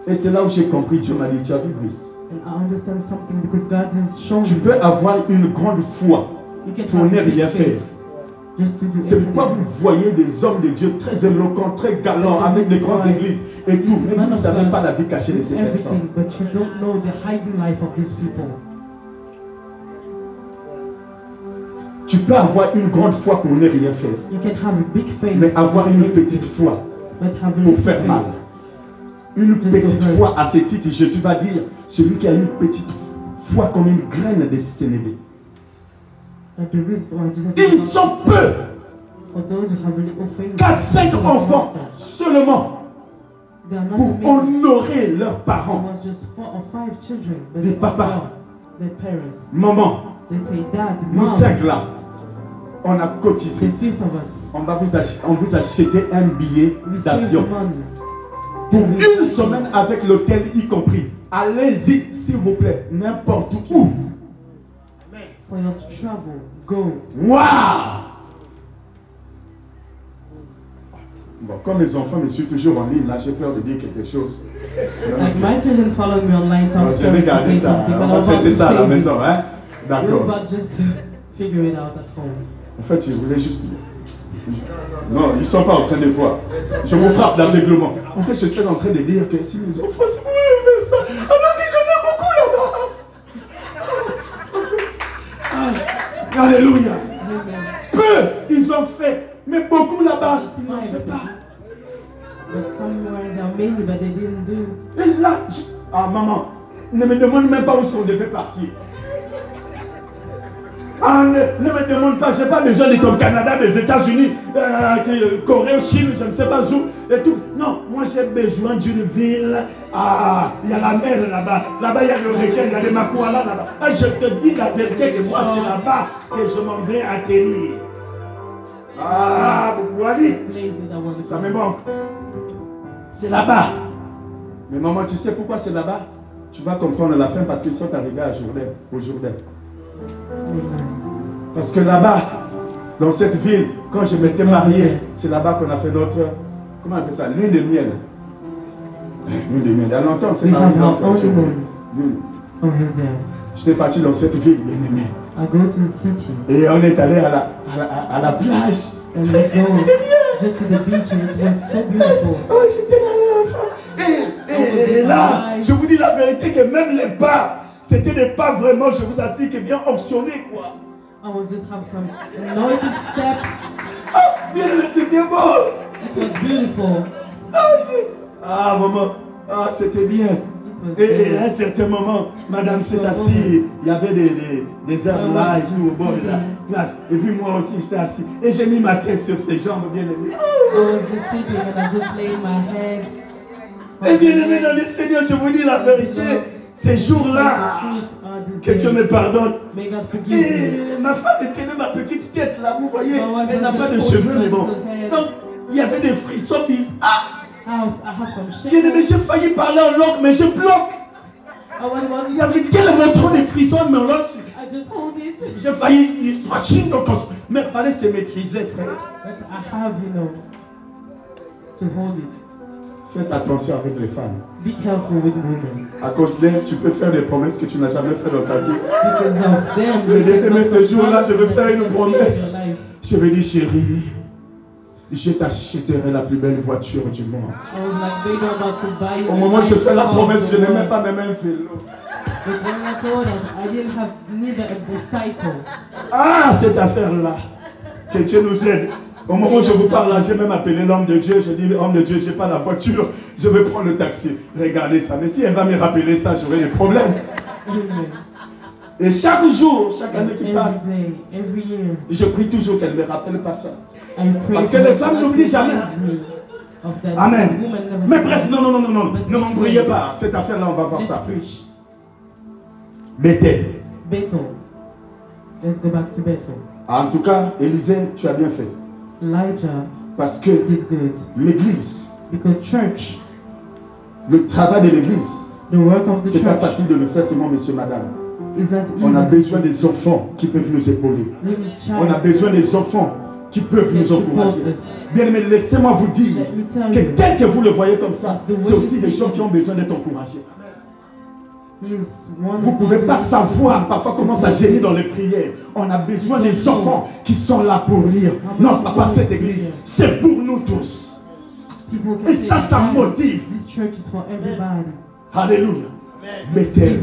Et c'est là où j'ai compris, Dieu m'a dit, tu as vu Brice, And I understand something because God is showing tu me. peux avoir une grande foi You can pour have ne big rien faith faire. just to do C'est pourquoi everything. vous voyez des hommes de Dieu très éloquents, très galants, avec des grandes églises et tout. Mais vous ne savez pas la vie cachée de ces personnes. Everything, but you don't know the hiding life of these people. Tu peux avoir une grande foi pour ne rien faire, You can have a big faith, mais avoir une petite foi but have a pour little faire mal. faith. Une petite foi à ce titre, Jésus va dire, celui qui a une petite foi comme une graine de sénévé. And the reason why Jesus Ils said, sont peu, for those who have a little faith, 4-5 enfants seulement they are not pour many. honorer leurs There parents. was just 4 or 5 children, but Des they papas. honor their parents. Maman, They say, Dad, nous Mom, 5 là, on a the cotisé. 5th of us, On vous acheter un billet we saved d'avion the money. pour une semaine avec l'hôtel y compris. Allez-y, s'il vous plaît, n'importe où. For you to travel, go. Waouh! Bon, comme les enfants me suivent toujours en ligne, là, j'ai peur de dire quelque chose. Like my children follow me online, so I'm Je scared vais to garder say ça. something, but On I'm va about traiter to ça à la say this. maison, hein? We're D'accord. about just to figure it out at home. En fait, je voulais juste... Non, ils ne sont pas en train de voir. Je vous frappe d'aveuglement. En fait, je suis en train de dire que si mes enfants, si vous voulez faire ça, alors que j'en ai beaucoup là-bas. Ah, alléluia. Amen. Peu, ils ont fait, mais beaucoup là-bas, ils n'en font pas. But somewhere there are many, but they didn't do. Et là, ah maman, ne me demande même pas où on devait partir. Ah, ne me demande pas, je n'ai pas besoin de ton Canada, des États-Unis, Corée, Chine, je ne sais pas où, et tout. Non, moi j'ai besoin d'une ville. Ah, il y a la mer là-bas. Là-bas, il y a le requin, il y a des makoalas là-bas. Ah, je te dis la vérité que moi, c'est là-bas que je m'en vais atterrir. Ah, vous voyez, Place that I want to ça go. me manque. C'est là-bas. Mais maman, tu sais pourquoi c'est là-bas? Tu vas comprendre à la fin parce qu'ils sont arrivés à Jourdain, au Jourdain. Amen. Parce que là-bas, dans cette ville, quand je m'étais marié, c'est là-bas qu'on a fait notre, comment on appelle ça, lune de miel. Lune de miel, il y a longtemps, c'est We marié. have our honeymoon over there. J'étais parti dans cette ville, bien aimé. I go to the city Et on est allé à la plage. and we go just to the beach, and it was so beautiful. Oh, j'étais là, et là, je vous dis la vérité que même les pas, c'était des pas vraiment, je vous assure, que bien optionnés, quoi. I was just have some anointed step. Ah, bien aimé, c'était beau. It was beautiful. Ah, maman, ah, c'était bien. It was Et à un good. certain moment, madame s'est assise, il y avait des herbes là et tout au bord de la plage. Et puis moi aussi, j'étais assis. Et j'ai mis ma tête sur ses jambes, bien aimé. I was just sleeping and I just laid my head. Et bien aimé dans le Seigneur, je vous dis la vérité, ces jours-là, que Dieu me pardonne. May God forgive me. Et ma femme tenait ma petite tête là, vous voyez, My wife elle n'a was pas de just cheveux, holding mais bon. my little head. Donc, il y avait des frissons, ils disent, ah, I have some bien aimé, shame. j'ai failli parler en langue, mais je bloque. I was about to Il y avait speak. tellement trop de frissons, mais en langue, I just hold it. j'ai failli, mais il fallait se maîtriser, frère. But I have, to hold it. Faites attention avec les femmes. Be careful with women. À cause d'elles, tu peux faire des promesses que tu n'as jamais fait dans ta vie. Because of them, Mais you bien can aimé, make ce some jour-là, je vais promises faire une that you promesse. in your life. Je vais dire, chérie, je t'achèterai la plus belle voiture du monde. I was like, baby, I'm about to buy you Au a moment où je nice fais la car promesse, je for n'ai même once. pas même un vélo. But when I told her, I didn't have neither a bicycle. Ah, cette affaire-là, que Dieu nous aide. Au moment où je vous parle là, j'ai même appelé l'homme de Dieu. Je dis, homme de Dieu, je n'ai pas la voiture, je vais prendre le taxi. Regardez ça. Mais si elle va me rappeler ça, j'aurai des problèmes. Amen. Et chaque jour, chaque année qui passe, Every day, every year, je prie toujours qu'elle ne me rappelle pas ça. Parce que les femmes n'oublient jamais. Amen. Mais bref, non, ne m'embrouillez pas. Cette affaire-là, on va voir ça. Bethel. Let's go back to Bethel. En tout cas, Élisée, tu as bien fait. Elijah, parce que l'église, le travail de l'église, c'est pas facile de le faire seulement monsieur, madame. On a besoin des enfants qui peuvent nous épauler. On a besoin des enfants qui peuvent nous encourager. Bien aimé, laissez-moi vous dire que tel que vous le voyez comme ça, c'est aussi des gens qui ont besoin d'être encouragés. Vous ne pouvez pas savoir parfois comment ça gémit dans les prières. On a besoin des enfants qui sont là pour dire non, papa, cette église, c'est pour nous tous. Et ça motive. Alléluia. Bethel.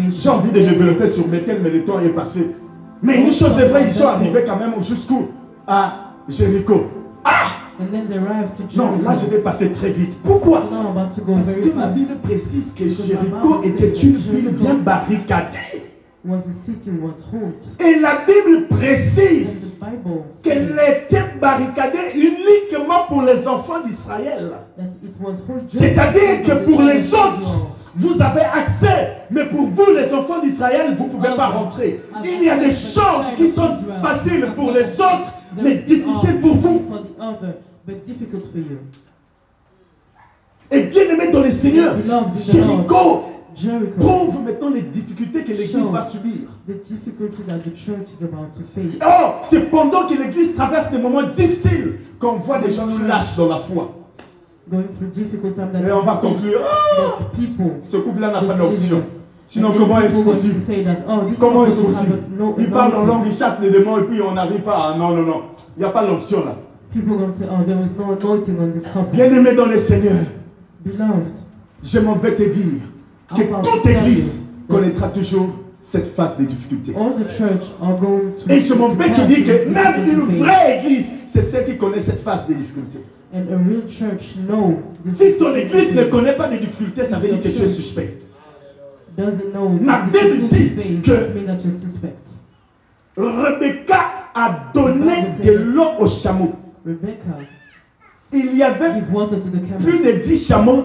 J'ai envie de développer sur Bethel, mais le temps est passé. Mais une chose est vraie, ils sont arrivés quand même jusqu'où? À Jéricho. Non, là je vais passer très vite. Pourquoi? Parce que la Bible précise que Jéricho était une ville bien barricadée. Et la Bible précise qu'elle était barricadée uniquement pour les enfants d'Israël. C'est-à-dire que pour les autres, vous avez accès, mais pour vous, les enfants d'Israël, vous ne pouvez pas rentrer. Il y a des choses qui sont faciles pour les autres, mais difficiles pour vous. Et bien aimé dans le Seigneur, Jéricho prouve maintenant les difficultés que l'Église va subir. Oh, c'est pendant que l'Église traverse des moments difficiles qu'on voit des gens nous lâchent dans la foi. Et on va conclure. Ce couple-là n'a pas d'option. Sinon, comment est-ce possible? Comment est-ce possible? Ils parlent en langue, ils chassent les démons et puis on n'arrive pas à... Non. Il n'y a pas d'option là. Bien-aimé dans le Seigneur, je m'en vais te dire que toute église connaîtra toujours cette phase de difficulté. Et je m'en vais te dire que même une vraie église, c'est celle qui connaît cette phase de difficulté. Si ton église ne connaît pas de difficultés, ça veut dire que tu es suspect. Ma Bible dit que Rebecca a donné de l'eau au chameau. Il y avait plus de 10 chameaux.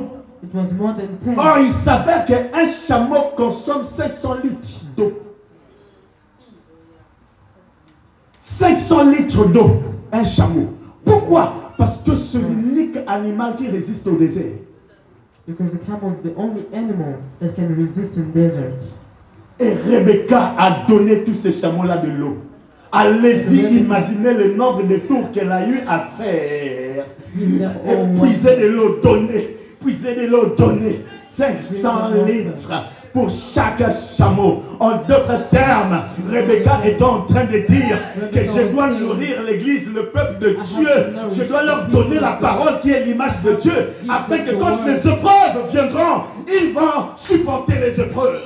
Or, il s'avère qu'un chameau consomme 500 litres d'eau. 500 litres d'eau, un chameau. Pourquoi? Parce que c'est l'unique animal qui résiste au désert. Because the camel is the only animal that can resist in deserts. Et Rebecca a donné tous ces chameaux-là de l'eau. Allez-y, imaginez le nombre de tours qu'elle a eu à faire. Et puiser de l'eau, donner. Puiser de l'eau, donner. 500 litres pour chaque chameau. En d'autres termes, Rebecca est en train de dire que je dois nourrir l'église, le peuple de Dieu. Je dois leur donner la parole qui est l'image de Dieu, afin que quand les épreuves viendront, ils vont supporter les épreuves.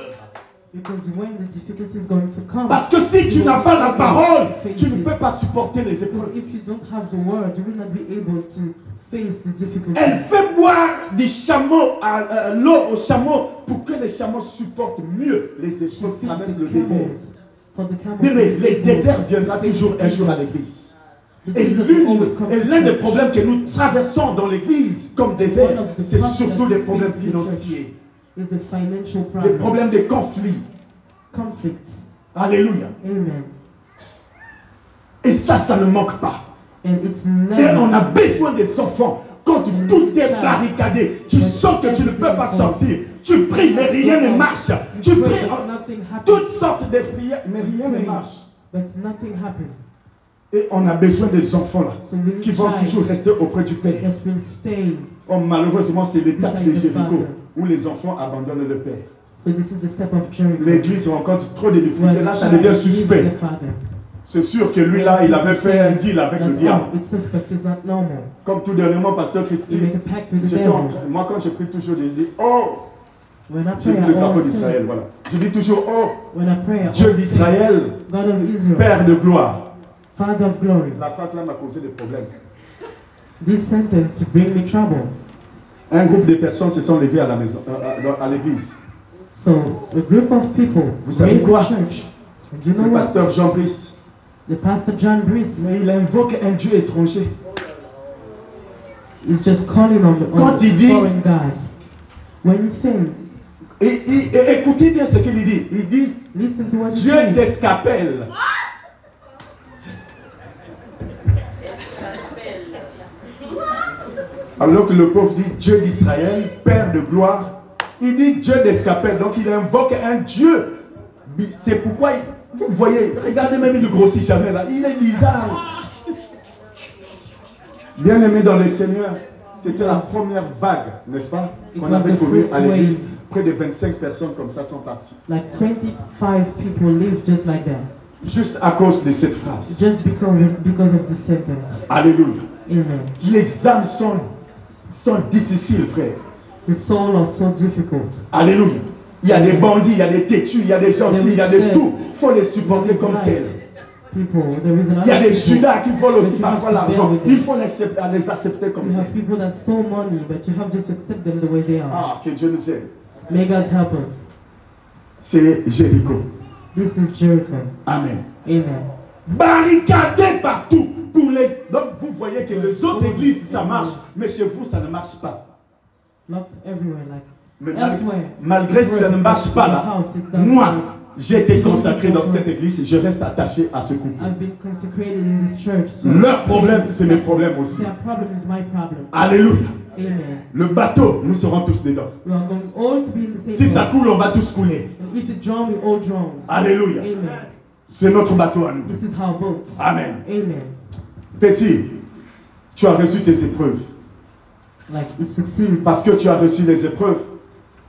Parce que si tu n'as pas la parole, tu ne peux pas supporter les épreuves. Elle fait boire du chameau, l'eau au chameau pour que les chameaux supportent mieux les épreuves qui traversent le désert. Mais le désert viendra toujours un jour à l'église. Et l'un des problèmes que nous traversons dans l'église comme désert, c'est surtout des problèmes financiers. Des problèmes de conflits. Alléluia. Amen. Et ça ne manque pas. Et on a besoin des enfants. Quand tout est barricadé, tu sens que tu ne peux pas sortir. Tu pries, mais rien ne marche. Tu pries toutes sortes de prières, mais rien ne marche. Et on a besoin des enfants là, qui vont toujours rester auprès du Père. Oh, malheureusement, c'est l'étape de Jéricho, où les enfants abandonnent le Père. L'église rencontre trop de difficultés. Là, ça devient suspect. C'est sûr que lui là, il avait fait un deal avec le diable. Comme tout dernièrement, pasteur Christy, moi quand je prie toujours, je dis, oh, j'ai vu le drapeau d'Israël, voilà. Je dis toujours, oh, Dieu d'Israël, Père de gloire. La phrase là m'a causé des problèmes. This sentence bring me trouble. Un groupe de personnes se sont levées à la maison, à l'église. So, a group of people. Vous savez quoi? You know le pasteur Jean Brice. The pastor John Brice. Mais il invoque un Dieu étranger. He's just calling on Quand il dit- foreign gods. When he sing, Et écoutez bien ce qu'il dit. Il dit listen to what he Dieu says. d'Escapel. Alors que le pauvre dit Dieu d'Israël, Père de gloire, il dit Dieu d'Escapel. Donc il invoque un Dieu. C'est pourquoi, vous voyez, regardez même, il ne grossit jamais là. Il est bizarre. Bien aimé dans le Seigneur, c'était la première vague, n'est-ce pas, qu'on avait connue à l'église. Près de 25 personnes comme ça sont parties. Like 25 people live just like that. Juste à cause de cette phrase. Just because of this sentence. Alléluia. Amen. Les âmes sont difficiles, frère. The soul are so difficult. Alléluia. Il y a des bandits, il y a des têtus, il y a des gentils, il y a des tout. Il faut les supporter comme tels. People, there is a lot Il y a of des people. Judas qui volent aussi But you parfois have to bear l'argent. with Il them. faut les accepter comme You have tels. people that stole money, but you have just to accept them the way they are. Ah, que Dieu nous aide. May God help us. C'est Jéricho. This is Jericho. Amen. Amen. Barricadé partout. Pour les... Donc vous voyez que les autres églises, ça marche. Mais chez vous, ça ne marche pas. Locked everywhere, like Mais elsewhere. malgré que ça ne marche pas là, moi, j'ai été consacré dans cette église et je reste attaché à ce couple. I've been consecrated in this church. So Leur problème, c'est mes problèmes aussi. their problem is my problem. Alléluia. Amen. Le bateau, nous serons tous dedans. We are going all to be in the same Si ça boat. coule, on va tous couler. And if it drown, we all drown. Alléluia. Amen. C'est notre bateau à nous. This is our boat. Amen. Amen. Petit, tu as reçu tes épreuves. Like it succeeds. Parce que tu as reçu les épreuves,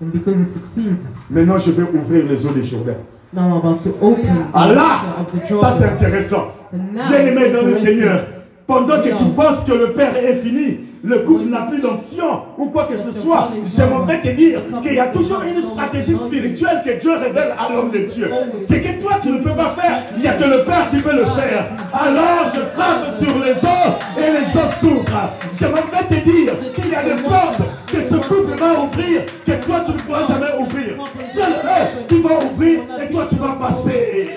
And because it succeeds, maintenant je vais ouvrir les eaux des Jourdain. now I'm about to open the Ah là, water of the ça c'est Jordan. intéressant. So now Bien aimé it's dans le interesting. Seigneur, pendant que tu penses que le Père est fini, le couple n'a plus d'onction ou quoi que ce soit, j'aimerais te dire qu'il y a toujours une stratégie spirituelle que Dieu révèle à l'homme de Dieu. C'est que toi tu ne peux pas faire, il n'y a que le Père qui peut le faire. Alors je frappe sur les eaux et les eaux s'ouvrent. J'aimerais te dire qu'il y a des portes que ce couple va ouvrir, que toi tu ne pourras jamais ouvrir. Seul eux qui vont ouvrir et toi tu vas passer.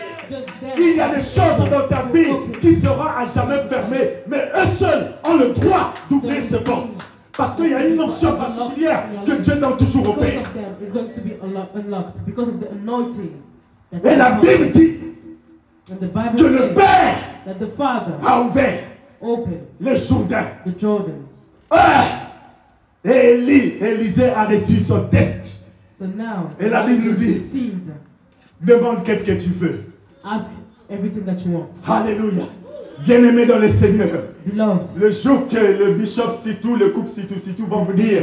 Il y a des choses dans ta vie qui seront à jamais fermées, mais eux seuls ont le droit d'ouvrir ces portes. Parce qu'il y a une onction particulière que Dieu donne toujours au Because Père. of them, it's going to be unlocked because of the anointing. that Et la comes. Bible dit And the Bible que le says Père that the Father a ouvert opened le Jourdain. the Jordan. Et Élisée a reçu son test. So now, Et la Bible nous dit, succeed. demande qu'est-ce que tu veux. Ask everything that you want. Alléluia. Bien-aimé dans le Seigneur, Beloved, le jour que le bishop Sitou, le couple Sitou vont vous dire,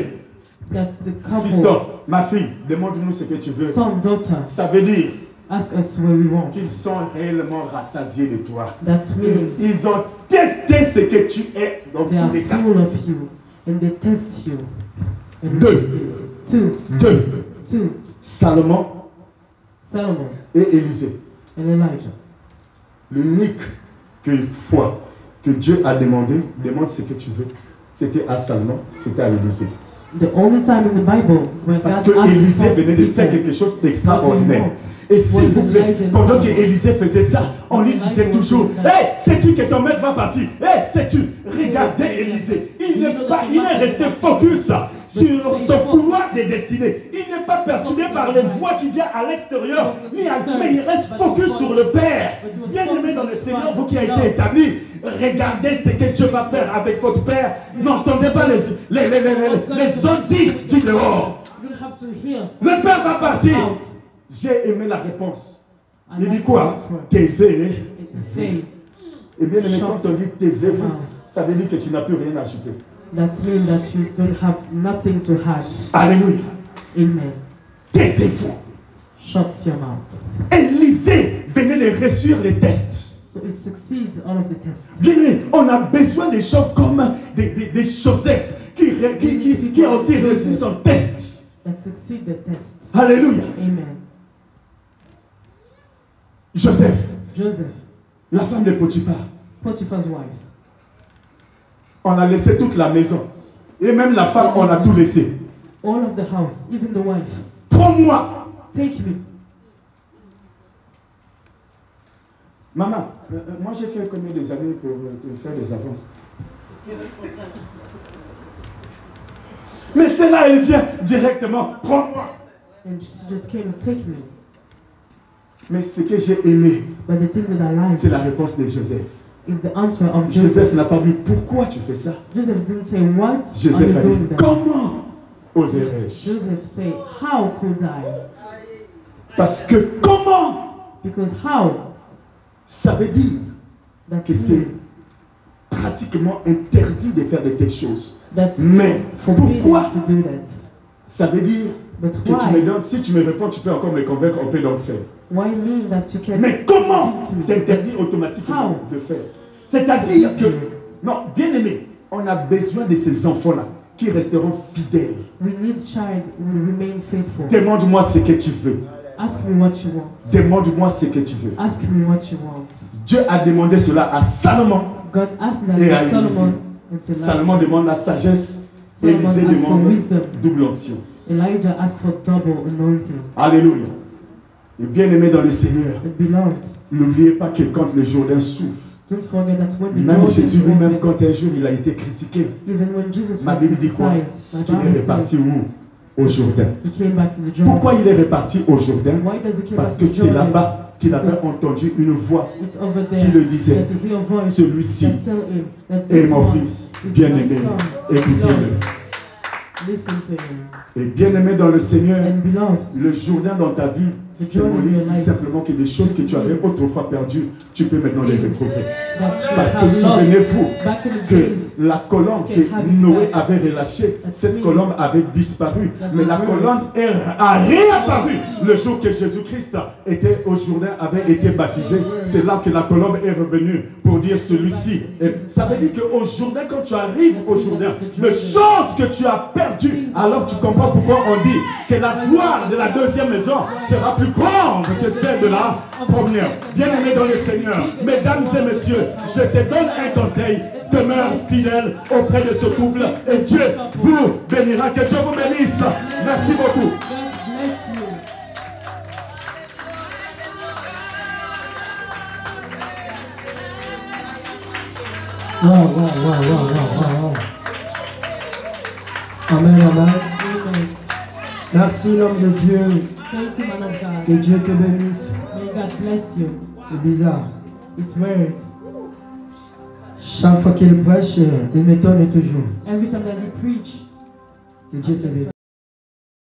that the couple, Fiston, ma fille, demande-nous ce que tu veux. son, daughter, Ça veut dire ask us where we want. qu'ils sont réellement rassasiés de toi. That's meaning Ils ont testé ce que tu es dans they tous are les cas. full of you and they test you. And Deux. they succeed. Two. Salomon Solomon et Élisée. and Elijah. L'unique fois que Dieu a demandé, demande ce que tu veux, c'était à Salomon, c'était à Élisée. The only time in the Bible where Parce God que asks Élisée some venait de faire people quelque chose what they d'extraordinaire. want. Et s'il vous plaît, Elijah and pendant que Solomon. Élisée faisait ça, on lui disait toujours, hey, sais-tu que ton maître va partir? Hey, sais-tu? Regardez Élisée. Il est resté focus sur son couloir des destinées. Il n'est pas perturbé par les voix qui viennent à l'extérieur, mais il reste focus sur le Père. Bien aimé dans le Seigneur, vous qui avez été établis, regardez ce que Dieu va faire avec votre Père. N'entendez pas les ondits du dehors. You don't have to hear Le Père va partir. out. J'ai aimé la réponse. I Il dit like quoi? the answer. Taisez. It say Et bien aimé, quand on dit taisez-vous, mouth. ça veut dire que tu n'as plus rien à ajouter. That means that you don't have nothing to hide. Alléluia. Amen. Taisez-vous. Shut your mouth. Élisée venait de réussir les tests. So it succeeds all of the tests. Bien aimé, on a besoin des gens comme des Joseph qui a aussi réussi son test. That succeed the tests. Alléluia. Amen. Joseph, Joseph, la femme de Potiphar, Potiphar's wives. on a laissé toute la maison. Et même la femme, on a tout laissé. All of the house, even the wife. Prends-moi. Take me. Maman, moi j'ai fait combien des années pour faire des avances? Mais celle-là, elle vient directement. Prends-moi. And she just came to take me. Mais ce que j'ai aimé, But the thing that I like c'est la réponse de Joseph. is the answer of Joseph Joseph. n'a pas dit pourquoi tu fais ça. Joseph didn't say, what are Joseph you a doing dit that? comment oserais-je? Joseph said, how could I? Parce que comment, Because how? ça veut dire That's que c'est pratiquement interdit de faire de telles choses. That's Mais forbidden pourquoi? to do that. Ça veut dire But que tu me why? donnes, si tu me réponds, tu peux encore me convaincre, on peut donc faire. Why mean that you can Mais comment convince me? t'interdis automatiquement How? de faire? C'est-à-dire que, non, bien aimé, on a besoin de ces enfants-là qui resteront fidèles. We need child who will remain faithful. Demande-moi ce que tu veux. Ask me what you want. Demande-moi ce que tu veux. Ask me what you want. Dieu a demandé cela à Salomon. God asked that Et à to Solomon Élisée. and to Salomon Elijah. demande la sagesse. Solomon Élisée asked for demande wisdom. double onction. Elijah asked for double anointing. Alléluia. Et bien aimé dans le Seigneur, And beloved, n'oubliez pas que quand le Jourdain souffre, don't forget that when the même Jordan Jésus lui-même, opened, quand un jour il a été critiqué, even when Jesus ma was Bible dit quoi? criticized, my Qu'il est Bible reparti said où? Au Jourdain. he came back to the Jordan. Pourquoi il est reparti au Jourdain? Why does he come Parce back que to c'est Jordan? là-bas qu'il avait entendu une voix It's over qui there le disait, that he hear a voice celui-ci that tell him that est this mon one fils is my bien-aimé, son. écoutez-le. Beloved, listen to him. Et bien-aimé dans le Seigneur, And beloved, le Jourdain dans ta vie symbolise tout simplement que des choses que tu avais autrefois perdues, tu peux maintenant les retrouver. that you Parce que have lost souvenez-vous back in the que days, la colombe que Noé avait relâchée, cette colombe avait disparu. Mais la colombe a réapparu le jour que Jésus-Christ était au Jourdain, avait été baptisé. C'est là que la colombe est revenue pour dire celui-ci. Et ça veut dire qu'au Jourdain, quand tu arrives au Jourdain, les choses que tu as perdues, alors tu comprends pourquoi on dit que la gloire de la deuxième maison sera plus grande que celle de la première. Bien-aimés dans le Seigneur, mesdames et messieurs, je te donne un conseil. Demeure fidèle auprès de ce couple et Dieu vous bénira. Que Dieu vous bénisse. Merci beaucoup. God bless you. Wow. Amen, amen. Amen. Merci l'homme de Dieu. Thank you, man of God. Que Dieu te bénisse. May God bless you. C'est bizarre. It's weird. Chaque fois qu'il prêche, il m'étonne toujours. Every time that you preach, Que Dieu te bénisse.